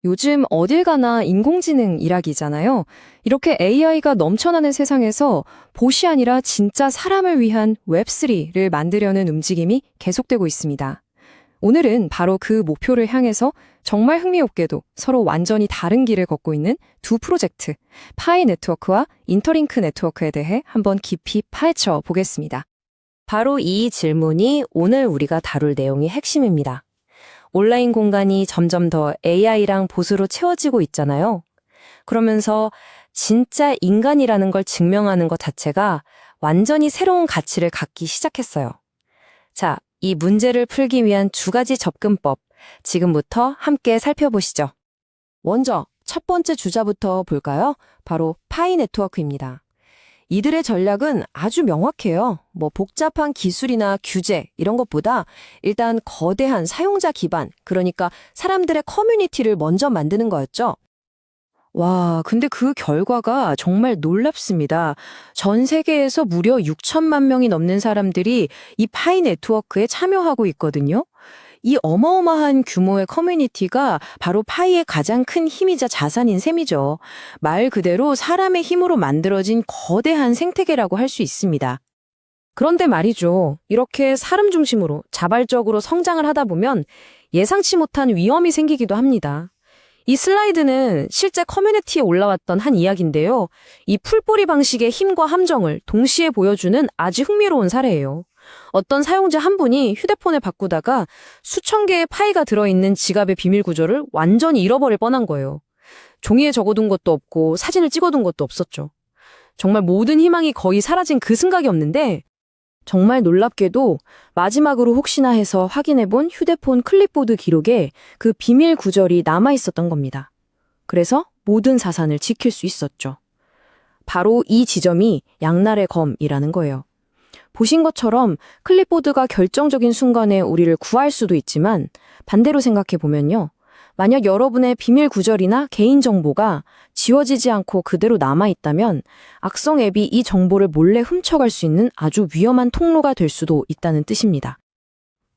요즘 어딜 가나 인공지능 일학이잖아요. 이렇게 AI가 넘쳐나는 세상에서 봇이 아니라 진짜 사람을 위한 웹3를 만들려는 움직임이 계속되고 있습니다. 오늘은 바로 그 목표를 향해서 정말 흥미롭게도 서로 완전히 다른 길을 걷고 있는 두 프로젝트, 파이 네트워크와 인터링크 네트워크에 대해 한번 깊이 파헤쳐 보겠습니다. 바로 이 질문이 오늘 우리가 다룰 내용의 핵심입니다. 온라인 공간이 점점 더 AI랑 봇으로 채워지고 있잖아요. 그러면서 진짜 인간이라는 걸 증명하는 것 자체가 완전히 새로운 가치를 갖기 시작했어요. 자, 이 문제를 풀기 위한 두 가지 접근법, 지금부터 함께 살펴보시죠. 먼저 첫 번째 주자부터 볼까요? 바로 파이 네트워크입니다. 이들의 전략은 아주 명확해요. 복잡한 기술이나 규제 이런 것보다 일단 거대한 사용자 기반, 그러니까 사람들의 커뮤니티를 먼저 만드는 거였죠. 와, 근데 그 결과가 정말 놀랍습니다. 전 세계에서 무려 6천만 명이 넘는 사람들이 이 파이 네트워크에 참여하고 있거든요. 이 어마어마한 규모의 커뮤니티가 바로 파이의 가장 큰 힘이자 자산인 셈이죠. 말 그대로 사람의 힘으로 만들어진 거대한 생태계라고 할 수 있습니다. 그런데 말이죠. 이렇게 사람 중심으로 자발적으로 성장을 하다 보면 예상치 못한 위험이 생기기도 합니다. 이 슬라이드는 실제 커뮤니티에 올라왔던 한 이야기인데요. 이 풀뿌리 방식의 힘과 함정을 동시에 보여주는 아주 흥미로운 사례예요. 어떤 사용자 한 분이 휴대폰을 바꾸다가 수천 개의 파이가 들어있는 지갑의 비밀 구조를 완전히 잃어버릴 뻔한 거예요. 종이에 적어둔 것도 없고 사진을 찍어둔 것도 없었죠. 정말 모든 희망이 거의 사라진 그 순간이 없는데, 정말 놀랍게도 마지막으로 혹시나 해서 확인해본 휴대폰 클립보드 기록에 그 비밀 구절이 남아있었던 겁니다. 그래서 모든 자산을 지킬 수 있었죠. 바로 이 지점이 양날의 검이라는 거예요. 보신 것처럼 클립보드가 결정적인 순간에 우리를 구할 수도 있지만, 반대로 생각해보면요. 만약 여러분의 비밀 구절이나 개인정보가 지워지지 않고 그대로 남아있다면 악성 앱이 이 정보를 몰래 훔쳐갈 수 있는 아주 위험한 통로가 될 수도 있다는 뜻입니다.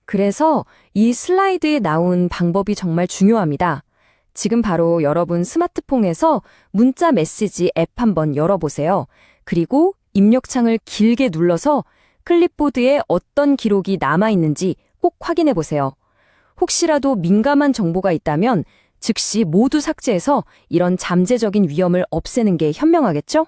그래서 이 슬라이드에 나온 방법이 정말 중요합니다. 지금 바로 여러분 스마트폰에서 문자 메시지 앱 한번 열어보세요. 그리고 입력창을 길게 눌러서 클립보드에 어떤 기록이 남아있는지 꼭 확인해보세요. 혹시라도 민감한 정보가 있다면 즉시 모두 삭제해서 이런 잠재적인 위험을 없애는 게 현명하겠죠?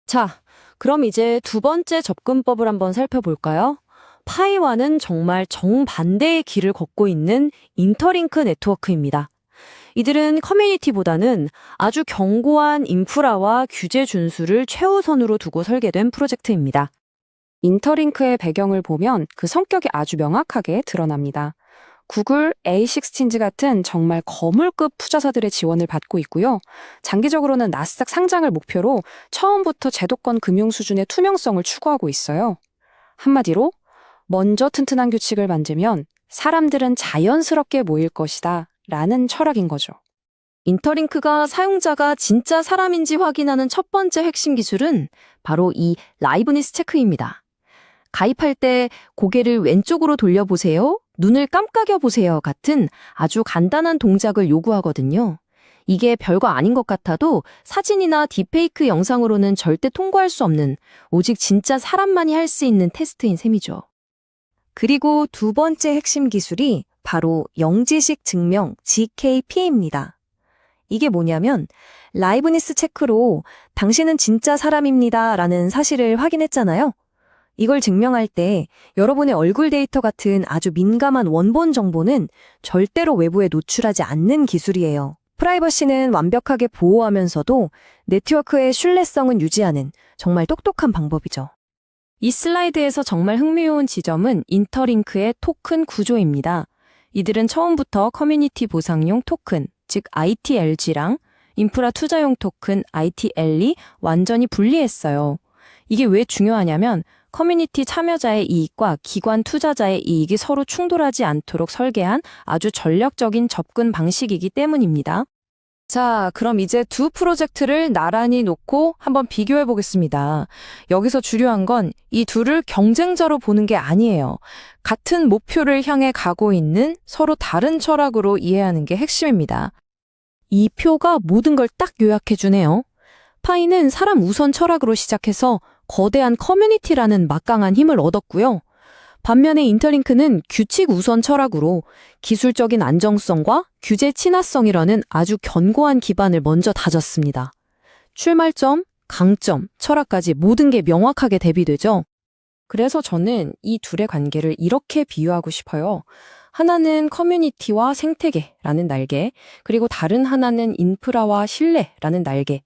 자, 그럼 이제 두 번째 접근법을 한번 살펴볼까요? 파이와는 정말 정반대의 길을 걷고 있는 인터링크 네트워크입니다. 이들은 커뮤니티보다는 아주 견고한 인프라와 규제 준수를 최우선으로 두고 설계된 프로젝트입니다. 인터링크의 배경을 보면 그 성격이 아주 명확하게 드러납니다. 구글, A16 같은 정말 거물급 투자사들의 지원을 받고 있고요. 장기적으로는 나스닥 상장을 목표로 처음부터 제도권 금융 수준의 투명성을 추구하고 있어요. 한마디로 먼저 튼튼한 규칙을 만들면 사람들은 자연스럽게 모일 것이다 라는 철학인 거죠. 인터링크가 사용자가 진짜 사람인지 확인하는 첫 번째 핵심 기술은 바로 이 라이브니스 체크입니다. 가입할 때 고개를 왼쪽으로 돌려보세요, 눈을 깜깜여 보세요 같은 아주 간단한 동작을 요구하거든요. 이게 별거 아닌 것 같아도 사진이나 딥페이크 영상으로는 절대 통과할 수 없는, 오직 진짜 사람만이 할 수 있는 테스트인 셈이죠. 그리고 두 번째 핵심 기술이 바로 영지식 증명 GKP입니다. 이게 뭐냐면 라이브니스 체크로 당신은 진짜 사람입니다 라는 사실을 확인했잖아요. 이걸 증명할 때 여러분의 얼굴 데이터 같은 아주 민감한 원본 정보는 절대로 외부에 노출하지 않는 기술이에요. 프라이버시는 완벽하게 보호하면서도 네트워크의 신뢰성은 유지하는 정말 똑똑한 방법이죠. 이 슬라이드에서 정말 흥미로운 지점은 인터링크의 토큰 구조입니다. 이들은 처음부터 커뮤니티 보상용 토큰, 즉 ITLG랑 인프라 투자용 토큰 ITL이 완전히 분리했어요. 이게 왜 중요하냐면 커뮤니티 참여자의 이익과 기관 투자자의 이익이 서로 충돌하지 않도록 설계한 아주 전략적인 접근 방식이기 때문입니다. 자, 그럼 이제 두 프로젝트를 나란히 놓고 한번 비교해 보겠습니다. 여기서 중요한 건 이 둘을 경쟁자로 보는 게 아니에요. 같은 목표를 향해 가고 있는 서로 다른 철학으로 이해하는 게 핵심입니다. 이 표가 모든 걸 딱 요약해주네요. 파이는 사람 우선 철학으로 시작해서 거대한 커뮤니티라는 막강한 힘을 얻었고요. 반면에 인터링크는 규칙 우선 철학으로 기술적인 안정성과 규제 친화성이라는 아주 견고한 기반을 먼저 다졌습니다. 출발점, 강점, 철학까지 모든 게 명확하게 대비되죠. 그래서 저는 이 둘의 관계를 이렇게 비유하고 싶어요. 하나는 커뮤니티와 생태계라는 날개, 그리고 다른 하나는 인프라와 신뢰라는 날개.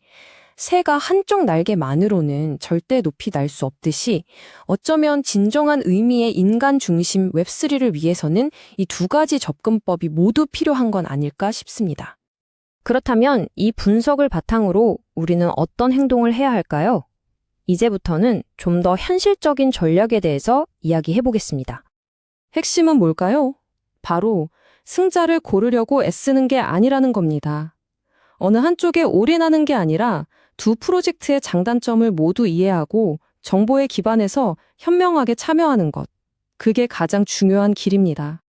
새가 한쪽 날개만으로는 절대 높이 날 수 없듯이 어쩌면 진정한 의미의 인간 중심 웹3를 위해서는 이 두 가지 접근법이 모두 필요한 건 아닐까 싶습니다. 그렇다면 이 분석을 바탕으로 우리는 어떤 행동을 해야 할까요? 이제부터는 좀 더 현실적인 전략에 대해서 이야기해 보겠습니다. 핵심은 뭘까요? 바로 승자를 고르려고 애쓰는 게 아니라는 겁니다. 어느 한쪽에 올인하는 게 아니라 두 프로젝트의 장단점을 모두 이해하고 정보에 기반해서 현명하게 참여하는 것. 그게 가장 중요한 길입니다.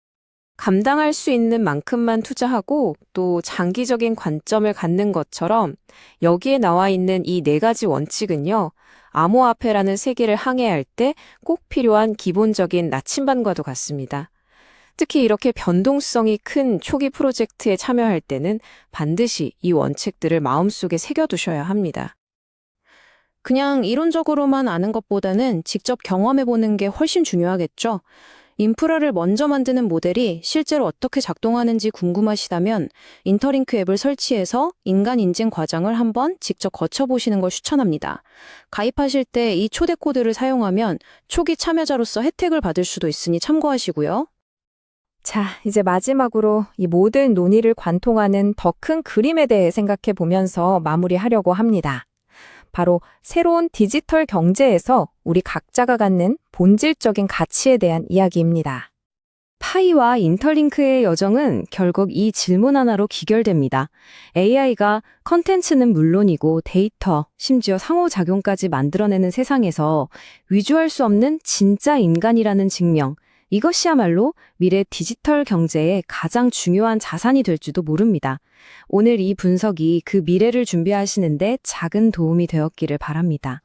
감당할 수 있는 만큼만 투자하고 또 장기적인 관점을 갖는 것처럼 여기에 나와 있는 이 네 가지 원칙은요. 암호화폐라는 세계를 항해할 때 꼭 필요한 기본적인 나침반과도 같습니다. 특히 이렇게 변동성이 큰 초기 프로젝트에 참여할 때는 반드시 이 원칙들을 마음속에 새겨두셔야 합니다. 그냥 이론적으로만 아는 것보다는 직접 경험해보는 게 훨씬 중요하겠죠. 인프라를 먼저 만드는 모델이 실제로 어떻게 작동하는지 궁금하시다면 인터링크 앱을 설치해서 인간 인증 과정을 한번 직접 거쳐보시는 걸 추천합니다. 가입하실 때 이 초대 코드를 사용하면 초기 참여자로서 혜택을 받을 수도 있으니 참고하시고요. 자, 이제 마지막으로 이 모든 논의를 관통하는 더 큰 그림에 대해 생각해 보면서 마무리하려고 합니다. 바로 새로운 디지털 경제에서 우리 각자가 갖는 본질적인 가치에 대한 이야기입니다. 파이와 인터링크의 여정은 결국 이 질문 하나로 기결됩니다. AI가 컨텐츠는 물론이고 데이터, 심지어 상호작용까지 만들어내는 세상에서 위조할 수 없는 진짜 인간이라는 증명, 이것이야말로 미래 디지털 경제의 가장 중요한 자산이 될지도 모릅니다. 오늘 이 분석이 그 미래를 준비하시는데 작은 도움이 되었기를 바랍니다.